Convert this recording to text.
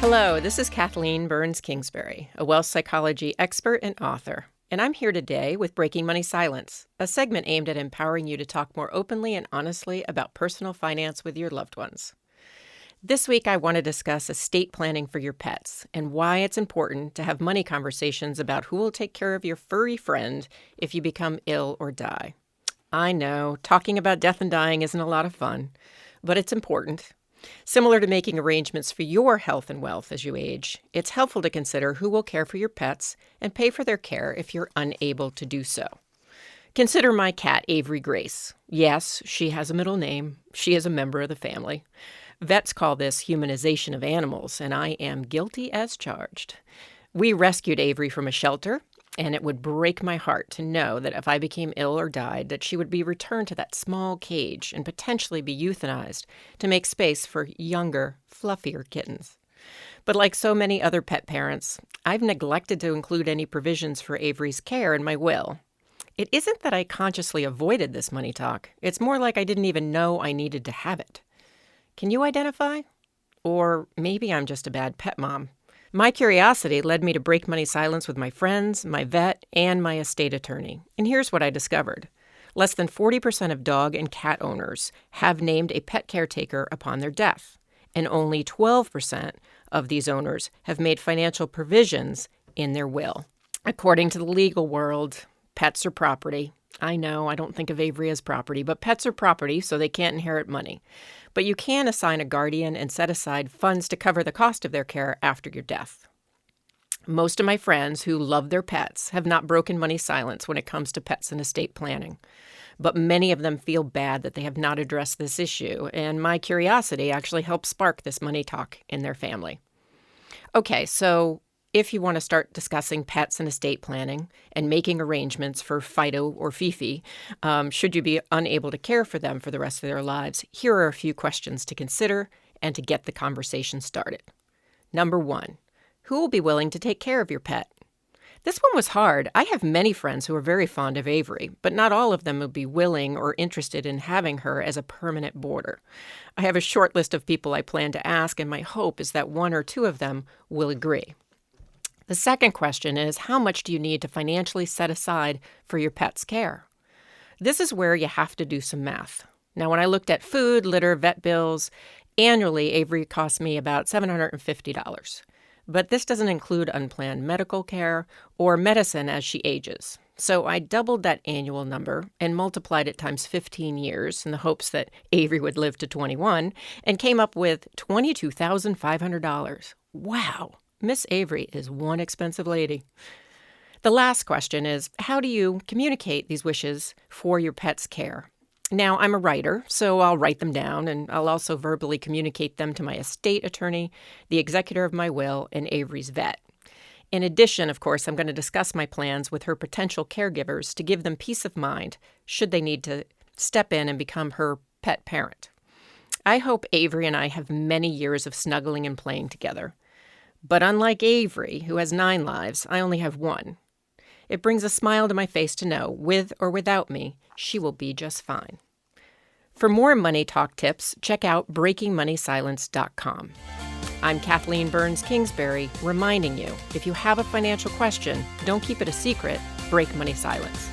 Hello, this is Kathleen Kingsbury, a wealth psychology expert and author, and I'm here today with Breaking Money Silence, a segment aimed at empowering you to talk more openly and honestly about personal finance with your loved ones. This week, I want to discuss estate planning for your pets and why it's important to have money conversations about who will take care of your furry friend if you become ill or die. I know, talking about death and dying isn't a lot of fun, but it's important. Similar to making arrangements for your health and wealth as you age, it's helpful to consider who will care for your pets and pay for their care if you're unable to do so. Consider my cat, Avery Grace. Yes, she has a middle name. She is a member of the family. Vets call this humanization of animals, and I am guilty as charged. We rescued Avery from a shelter, and it would break my heart to know that if I became ill or died, that she would be returned to that small cage and potentially be euthanized to make space for younger, fluffier kittens. But like so many other pet parents, I've neglected to include any provisions for Avery's care in my will. It isn't that I consciously avoided this money talk. It's more like I didn't even know I needed to have it. Can you identify? Or maybe I'm just a bad pet mom. My curiosity led me to break money silence with my friends, my vet, and my estate attorney. And here's what I discovered. Less than 40% of dog and cat owners have named a pet caretaker upon their death. And only 12% of these owners have made financial provisions in their will. According to the legal world, pets are property. I know, I don't think of Avery as property, but pets are property, so they can't inherit money. But you can assign a guardian and set aside funds to cover the cost of their care after your death. Most of my friends who love their pets have not broken money silence when it comes to pets and estate planning. But many of them feel bad that they have not addressed this issue, and my curiosity actually helped spark this money talk in their family. Okay, so if you want to start discussing pets and estate planning and making arrangements for Fido or Fifi, should you be unable to care for them for the rest of their lives, here are a few questions to consider and to get the conversation started. Number 1, who will be willing to take care of your pet? This one was hard. I have many friends who are very fond of Avery, but not all of them would be willing or interested in having her as a permanent boarder. I have a short list of people I plan to ask, and my hope is that 1 or 2 of them will agree. The second question is, how much do you need to financially set aside for your pet's care? This is where you have to do some math. Now, when I looked at food, litter, vet bills, annually, Avery cost me about $750. But this doesn't include unplanned medical care or medicine as she ages. So I doubled that annual number and multiplied it times 15 years in the hopes that Avery would live to 21 and came up with $22,500. Wow! Miss Avery is one expensive lady. The last question is, how do you communicate these wishes for your pet's care? Now, I'm a writer, so I'll write them down, and I'll also verbally communicate them to my estate attorney, the executor of my will, and Avery's vet. In addition, of course, I'm going to discuss my plans with her potential caregivers to give them peace of mind should they need to step in and become her pet parent. I hope Avery and I have many years of snuggling and playing together. But unlike Avery, who has 9 lives, I only have 1. It brings a smile to my face to know, with or without me, she will be just fine. For more money talk tips, check out BreakingMoneySilence.com. I'm Kathleen Kingsbury, reminding you, if you have a financial question, don't keep it a secret, break money silence.